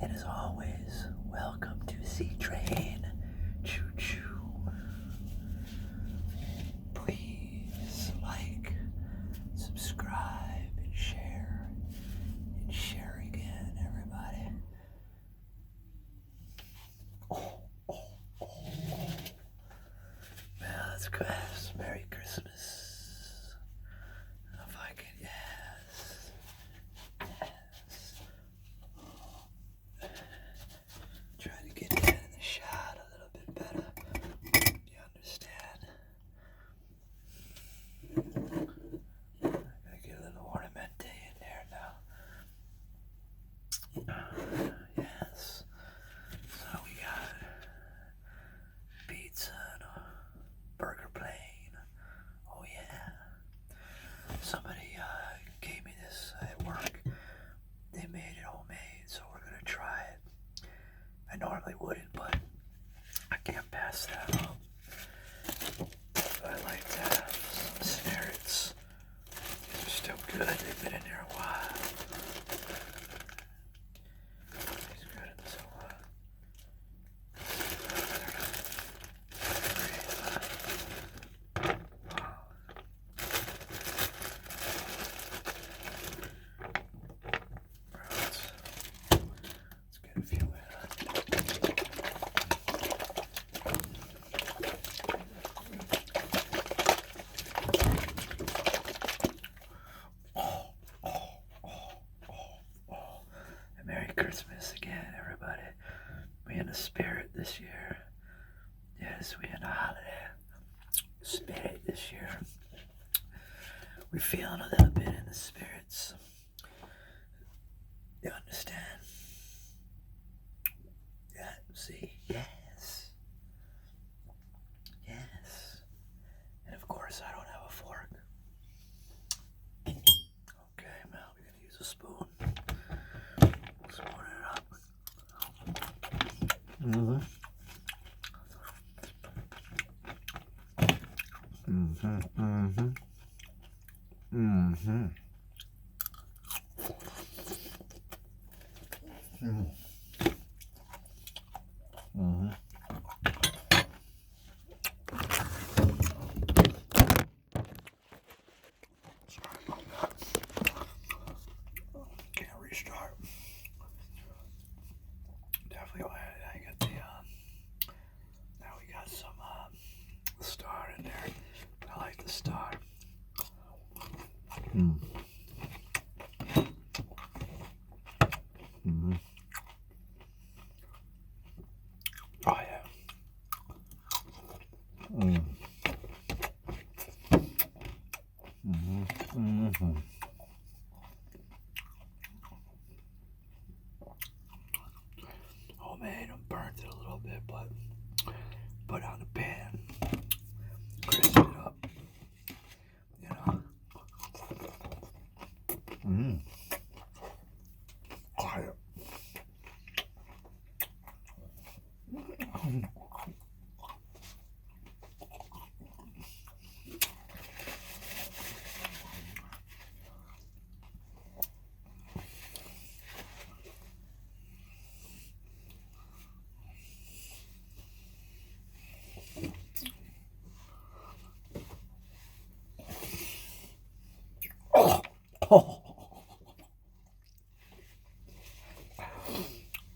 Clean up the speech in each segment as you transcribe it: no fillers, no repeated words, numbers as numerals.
And as always, welcome to C Train. Choo choo. Please like, subscribe, and share. And share again, everybody. Oh. Well, that's good. Merry Christmas. If I can, yes. Try to get that in the shot a little bit better. You understand? I gotta get a little ornamente in there now. Yes. So we got pizza and a burger plane. Oh yeah. Somebody gave me this at work. They made it homemade, so we're gonna try it. I normally wouldn't, but I can't pass that up. I like to have some spirits. These are still good. They've been in there a while. These are good. So, let's get a few in. And Merry Christmas again, everybody. We in the spirit this year. Yes, we in the holiday spirit this year. We're feeling a little bit in the spirits. You understand? Yeah, see? Yes. Yes. And of course, I don't have a fork. Okay, now we're gonna use a spoon. Spoon it up. Mm-hmm. Sorry about that. Can't restart. Definitely I got the now we got some star in there. I like the star. Oh yeah. Oh man, I burnt it a little bit, but put it on the pan, crisp it up, you know. Oh yeah. Oh.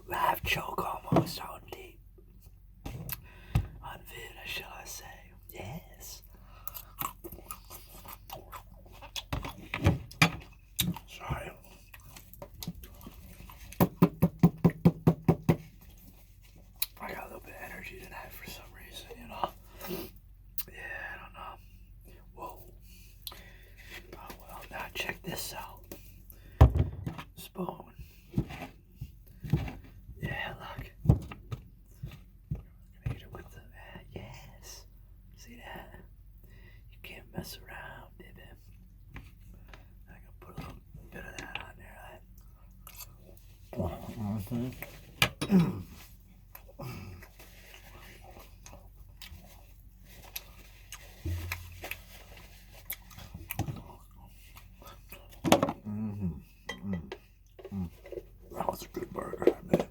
Laugh choke almost on deep. On vid, shall I say. Yes. Sorry. I got a little bit of energy tonight for some reason, you know. Yeah, I don't know. Whoa. Oh well, now check this out. Spoon. Yeah, look. I'm gonna eat it with the yes. See that? You can't mess around, baby. I can put a little bit of that on there. That was a good burger, man.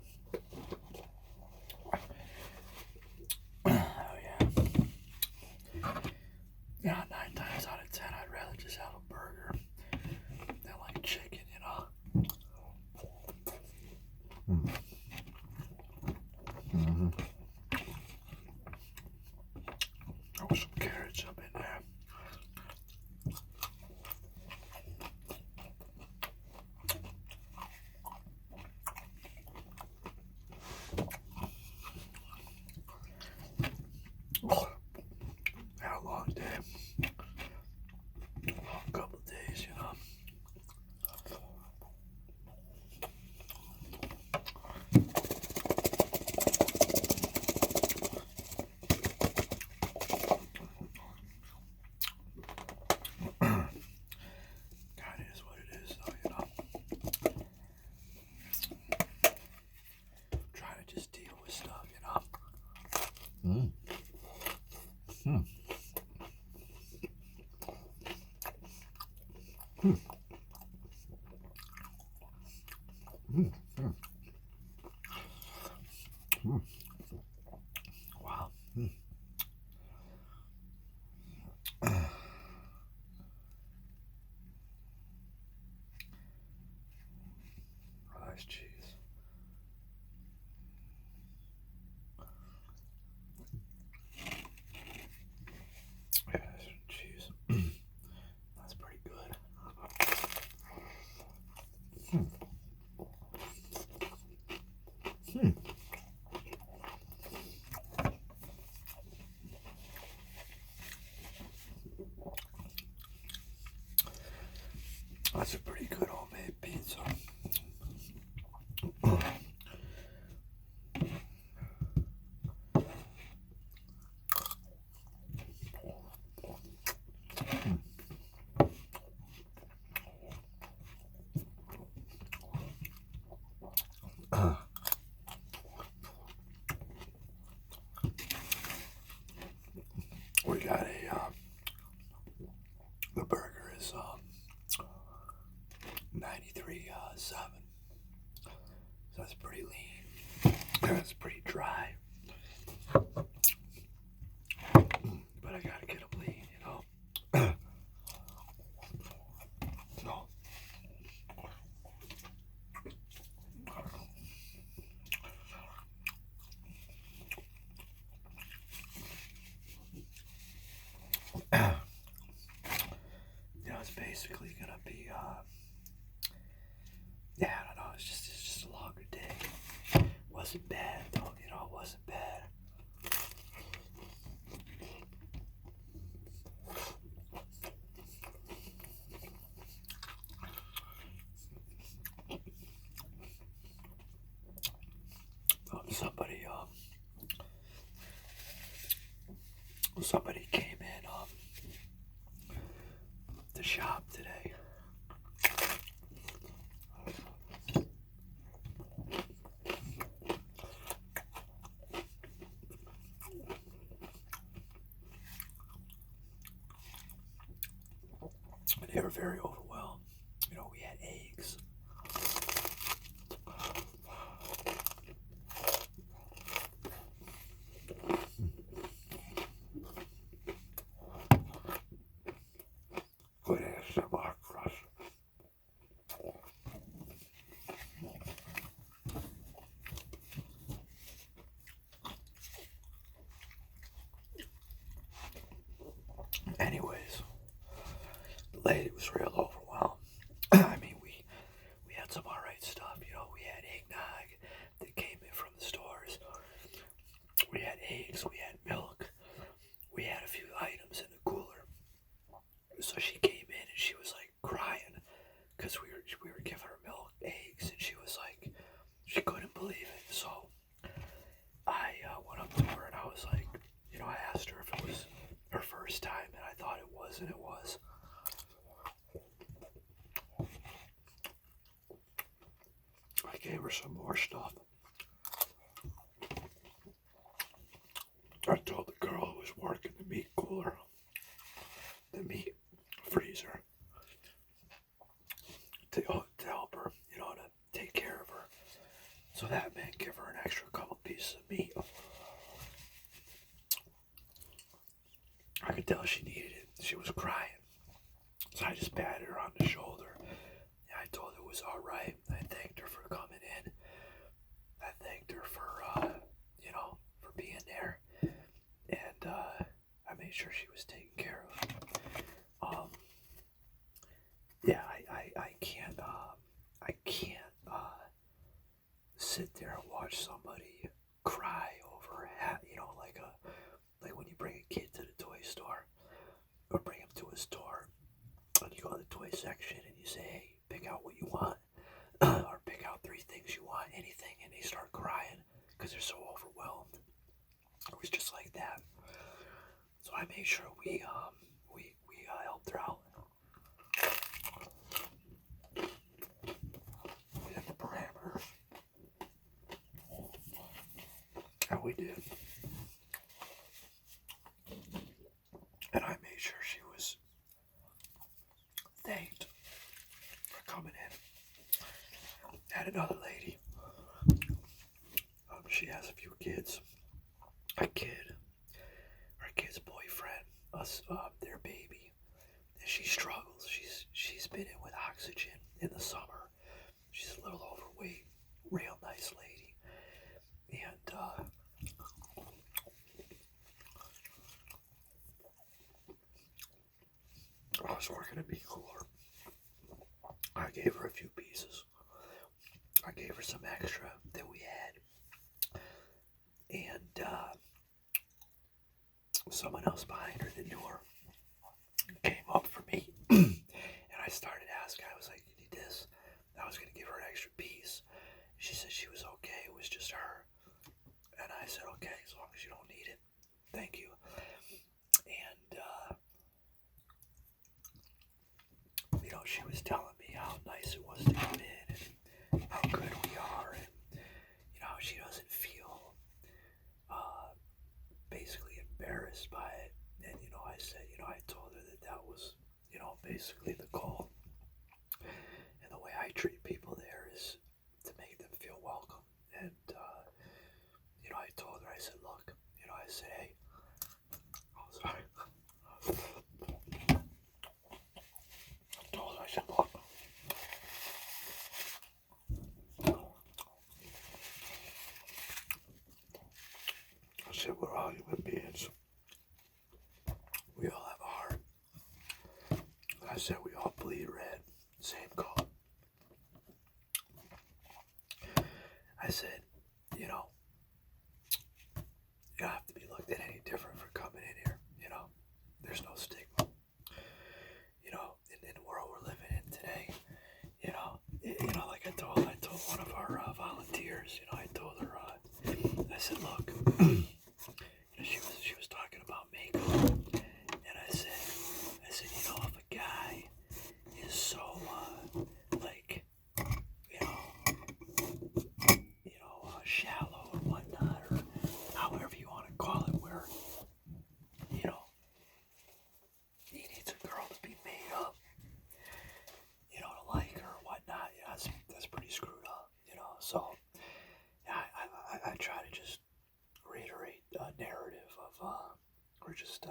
Wow. Nice cheese. Yeah, cheese. That's pretty good. That's a pretty good homemade pizza. We got the burger is 93.7. So that's pretty lean. That's pretty dry. But I gotta get them lean, you know. So it's basically gonna be yeah, I don't know, it's just a longer day. Wasn't bad though, it wasn't bad. Somebody came in the shop today. And they were very overwhelmed. We had eggs. Good ASMR for us. Anyways, the lady was real overwhelmed. I mean, we had some alright stuff. We had eggnog that came in from the stores. We had eggs. We had milk. We had a few items in the cooler. So she came in and she was like crying because we were giving her milk, eggs, and she was like, she couldn't believe it. So I went up to her and I was like, I asked her if it was her first time, and I thought it was, and it was. I gave her some more stuff. I told the girl who was working the meat cooler, the meat freezer, to help her, to take care of her. So that meant give her an extra couple pieces of meat. I could tell she needed it. She was crying. So I just patted her on the shoulder. And I told her it was alright. I thanked her for coming in. I thanked her for, for being there. And I made sure she was taken care of. Yeah, I can't sit there and watch somebody cry over a hat, like when you bring a kid to the toy store or bring him to a store and you go to the toy section and you say, hey, pick out what you want or pick out 3 things you want, anything, and they start crying because they're so overwhelmed. It was just like that. So I made sure we helped her out. Within the parameters. And we did. And I made sure she was thanked coming in. Had another lady. She has a few kids. A kid, her kid's boyfriend, their baby, and she struggles. She's been in with oxygen in the summer. She's a little overweight, real nice lady, and I was working at Meat Cooler. I gave her a few pieces. I gave her some extra that we had, and someone else behind her that knew her came up for me, and I started asking. I was like, "You need this?" I was gonna give her an extra piece. She said she was okay. It was just her, and I said, "Okay, as long as you don't need it, thank you." And she was telling me how nice it was to come in and how good we are, and she doesn't feel basically embarrassed by it. And I said, I told her that was basically the goal, and the way I treat people there is to make them feel welcome. And I told her, I said, look, I said, hey, oh, sorry. I told her, I said, look, I said, we're all human beings. We all have a heart. I said, we all bleed red, same color. I said, you don't have to be looked at any different for coming in here. There's no stigma. In the world we're living in today, like I told one of our volunteers, I told her, I said, look, she was talking about makeup, and I said, if a guy is so like, shallow or whatnot, or however you want to call it, where he needs a girl to be made up, to like her or whatnot. That's pretty screwed up, So I try to just reiterate a narrative of, or just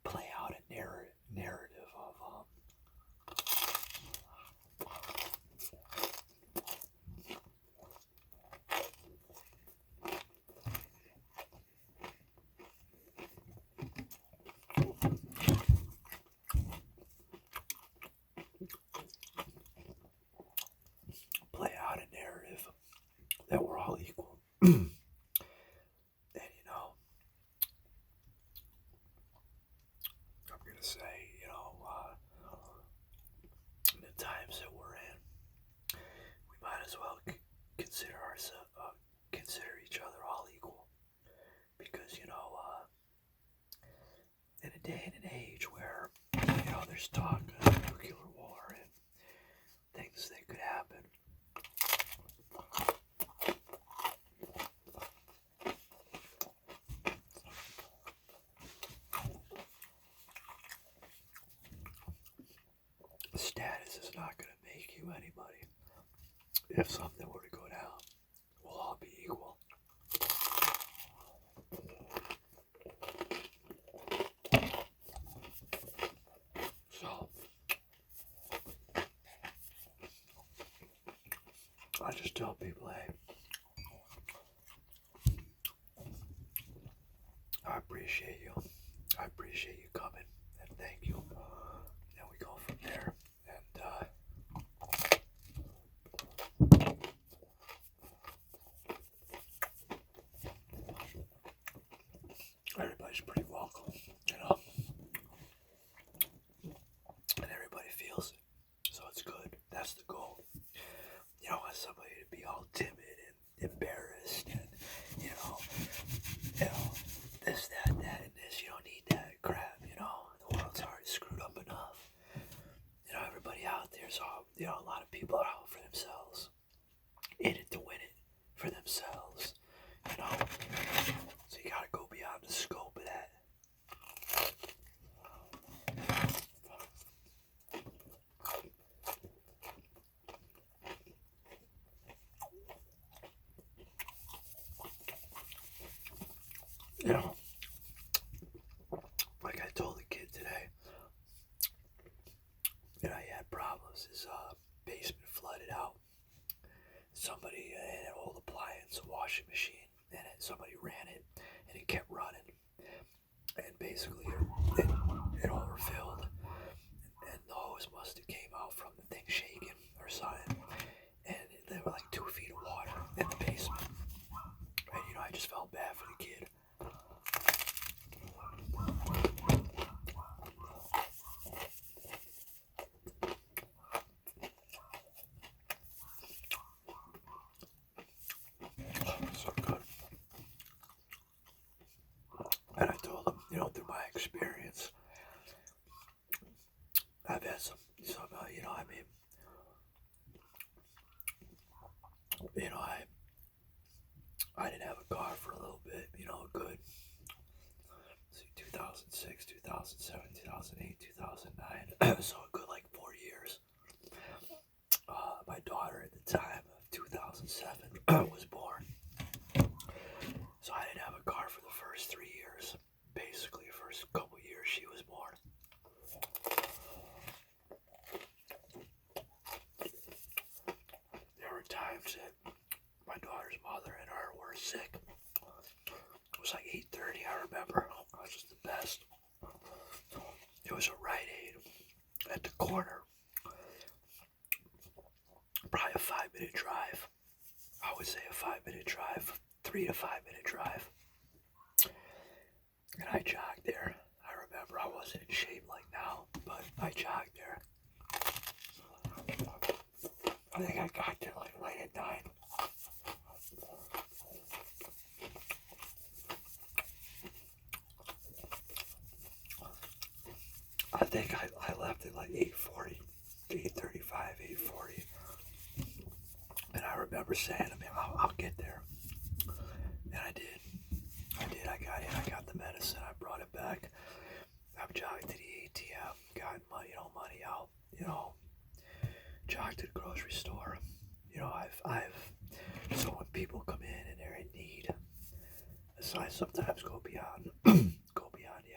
play out a narrative of, that we're all equal. And I'm gonna say, in the times that we're in, we might as well consider each other all equal, because in a day and an age where there's talk of nuclear war and things that could happen. Status is not going to make you anybody. If something were to go down, we'll all be equal. So, I just tell people, hey, I appreciate you. I appreciate you coming, and thank you. And we go from there. And everybody's pretty welcome, and everybody feels it, so it's good. That's the goal. You don't want somebody to be all timid and embarrassed, and this, that, and this. You don't need that crap. The world's already screwed up enough. Everybody out there's all a lot of people are out for themselves, in it to win it for themselves. So you gotta go beyond the scope of that. You know, like I told the kid today, he had problems. His basement flooded out. Somebody had an old appliance, a washing machine, and somebody ran it, and it kept running. And basically, it overfilled, and the hose must have came out from the thing shaking or something. And there were like 2 feet of water in the basement. And I just felt bad for the kid. So good. And I told him, through my experience, I've had some I mean, I didn't have a car for a little bit, good. See, 2006, 2007, 2008, 2009, so a good like 4 years. My daughter at the time of 2007 was born, so I didn't have a car for the first 3 years. Basically, the first couple years she was born. There were times that my daughter's mother and her were sick. It was like 8:30, I remember. It was just the best. It was a Rite Aid at the corner. Probably a 5-minute drive. I would say a 5-minute drive, 3 to 5 minute drive. And I jogged there. I remember I wasn't in shape like now, but I jogged there. I think I got there like right at 9. I think I left at like 8:40, 8:35, 8:40. And I remember saying, I'll get there. And I did. I got in, I got the medicine, I brought it back. I've jogged to the ATM, got money out, jogged to the grocery store. So when people come in and they're in need, so I sometimes go beyond the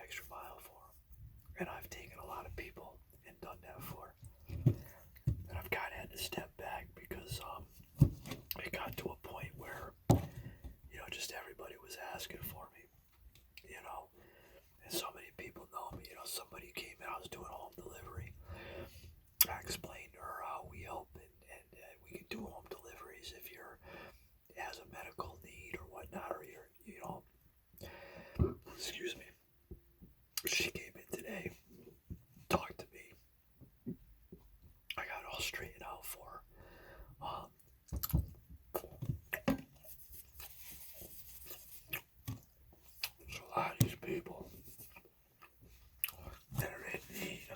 extra mile for them. And I've taken a lot of people and done that for. And I've kind of had to step back because it got to a point where, just everybody was asking for me, and so many people know me. Somebody came in, I was doing home delivery. I explained to her how we help and we can do home deliveries if you're has a medical need or whatnot, or excuse me. She came in today, talked to me. I got it all straightened out for her. There's a lot of these people that are in need.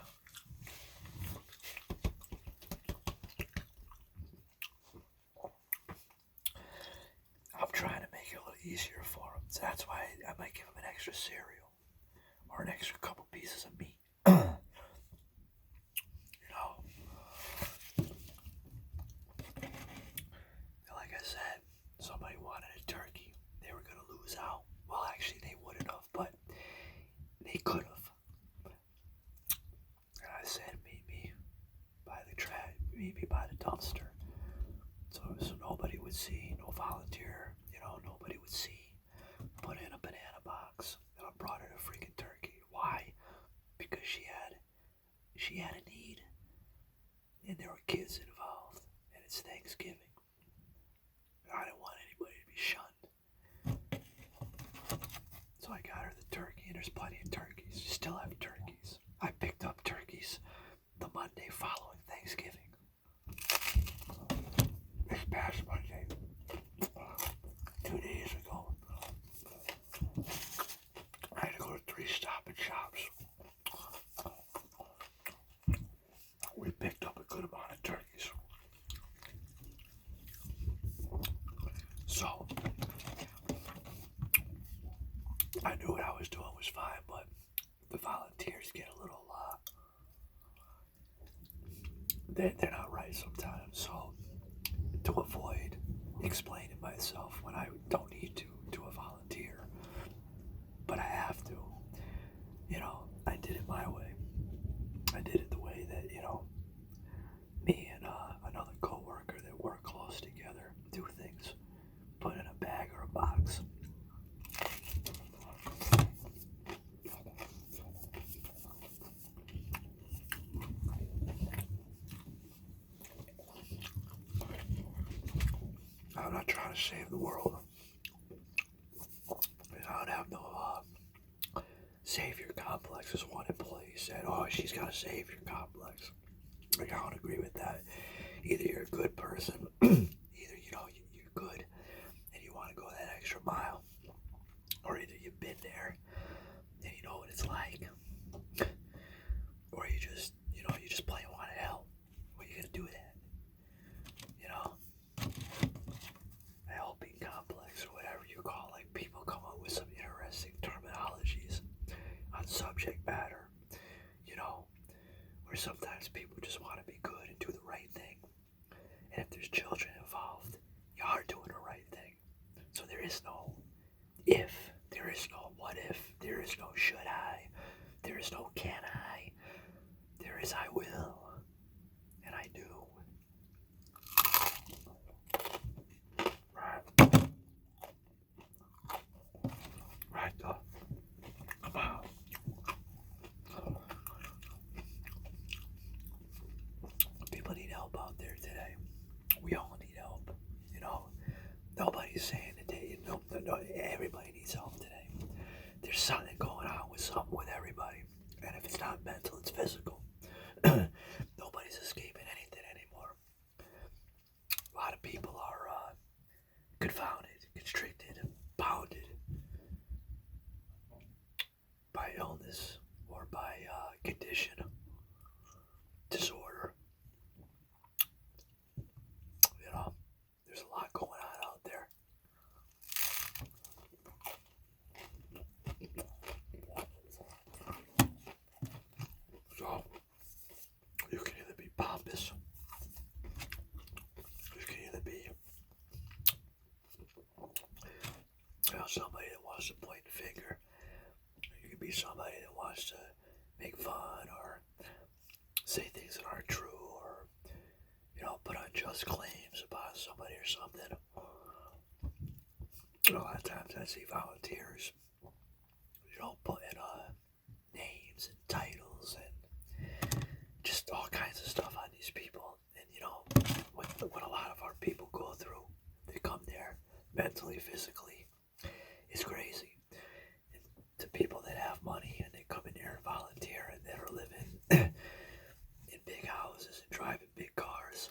I'm trying to make it a little easier for them. So that's why I might give them an extra cereal or an extra couple pieces of meat. Like I said, somebody wanted a turkey. They were going to lose out. Well, actually, they wouldn't have, but they could have. And I said, meet me by the trash, meet me by the dumpster. So nobody would see, no volunteer, nobody would see. Put in a banana box, and I brought her a freaking turkey. Why? Because she had a need, and there were kids involved, and it's Thanksgiving. I didn't want anybody to be shunned. So I got her the turkey, and there's plenty of turkeys. You still have turkeys. I picked up turkeys the Monday following Thanksgiving. This past Monday, 2 days ago, I had to go to 3 Stop and Shops. We picked up a good amount of turkeys. So, I knew what I was doing was fine, but the volunteers get a little, they're not right sometimes. So, to avoid explaining myself when I don't need to a volunteer, not trying to save the world. I don't have no savior complex. As one employee said, "Oh, she's got a savior complex." Like, I don't agree with that. Either you're a good person, either you're good and you want to go that extra mile, or either you've been there and you know what it's like, or you just plain want to help. Well, you gotta do that. You know, a helping complex or whatever you call. Like, people come up with some interesting terminologies on subject matter. You know, where sometimes people just want to be good and do the right thing. And if there's children involved, you are doing the right thing. So there is no if, there is no what if, there is no should I, there is no can I, there is I will, and I do. Right. Right, though. People need help out there today. We all need help. You know, nobody's saying today. No, everybody needs help today. There's something going on with everybody, and if it's not mental, it's physical. Nobody's escaping anything anymore. A lot of people are confounded, constricted, bounded by illness or by condition, disorder. You know, there's a lot going on out there. So, you can either be pompous, you can either be somebody that wants to point the finger, or you can be somebody that wants to make fun or say things that aren't true, or put unjust claims about somebody or something. A lot of times I see volunteers, putting names and titles and just all kinds of stuff on these people. And what a lot of our people go through, they come there mentally, physically, it's crazy. And to people that have money and they come in there and volunteer and that are living in big houses and driving big cars.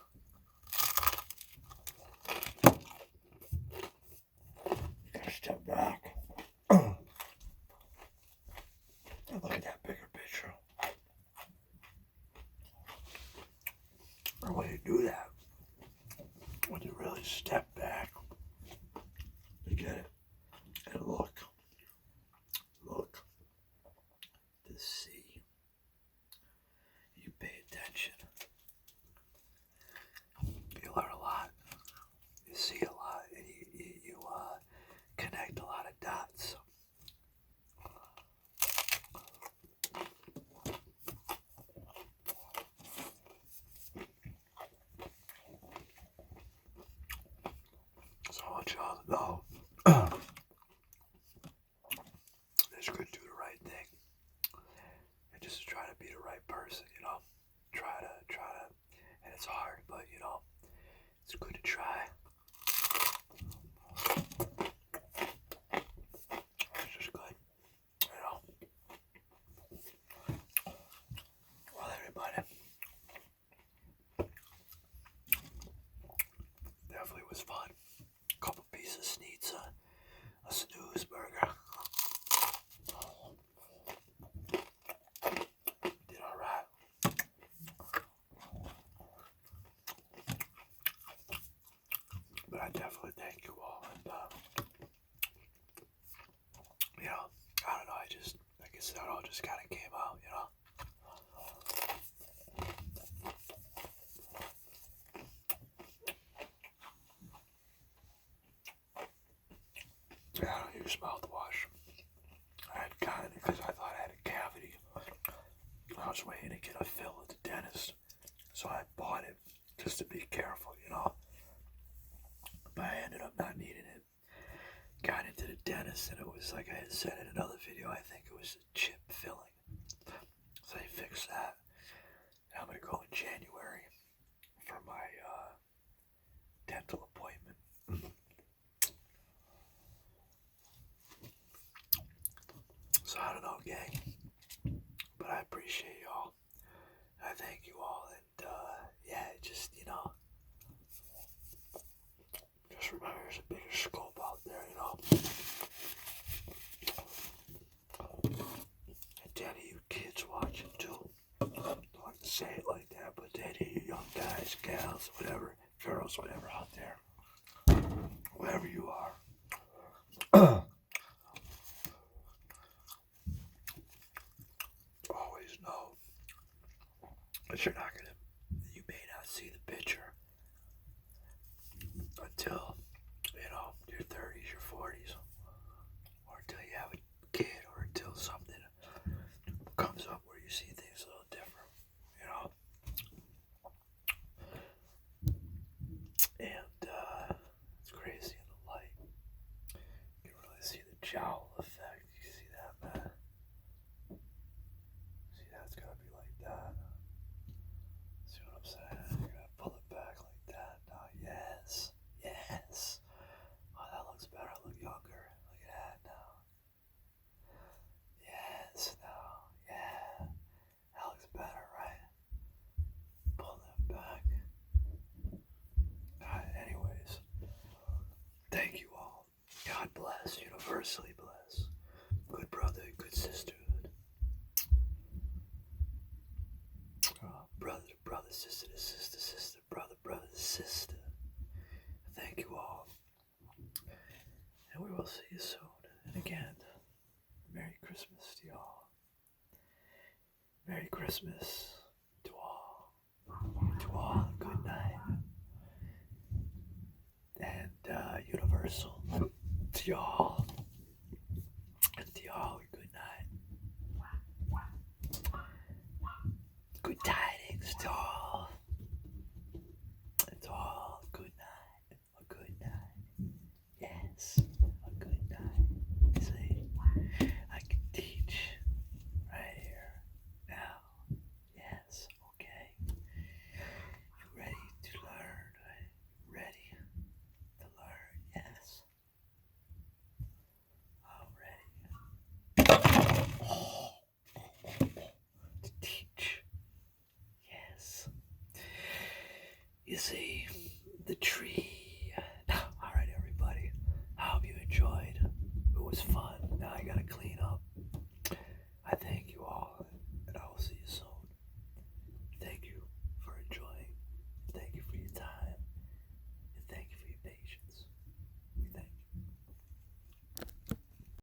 Step back and look at that bigger picture. Or when you do that, when you really step back, you get it, and look to see, you pay attention, you learn a lot, you see a lot, and you connect a lot of dots. So I want y'all to know, it's good to do the right thing, and just try to be the right person. Try to, and it's hard, but it's good to try. It's just good, Well, everybody, definitely was fun. A couple pieces of sneets, a snooze burger. Did all right. But I definitely thank you all, and I don't know. I guess that all just kind of came out, Yeah, I don't use mouthwash. I had gotten it because I thought I had a cavity. I was waiting to get a fill at the dentist, so I bought it just to be careful, But I ended up not needing it. Got into the dentist, and it was like I had said in another video, I think it was a chip filling. So they fixed that. And I'm gonna go in January for my dental appointment. guys, gals, whatever, girls, whatever out there, wherever you are. Always know that you may not see the picture until, your 30s, your 40s, or until you have a kid, or until something comes up where you see things a little different, And it's crazy in the light. You can really see the jowl effect. You see that, man? See, that's gotta be like that. See what I'm saying? You're gonna pull it back like that. Now, yes. Yes. Oh, that looks better. I look younger. Look at that now. Yes, now. Yeah. That looks better, right? Pull that back. Anyways, thank you all. God bless. Universally bless. Good brother, good sisterhood. Brother to brother, sister to sister, sister, brother, brother to sister. Thank you all. And we will see you soon. And again, Merry Christmas to y'all. Merry Christmas to all. To all, good night. And universal to y'all. And to y'all, good night. Good tidings to all. And to all, good night. A good night. Yes, a good night. See, I can teach right here, now. Yes, okay. You ready to learn? Ready to learn? Yes. I'm ready. To teach. Yes. You see,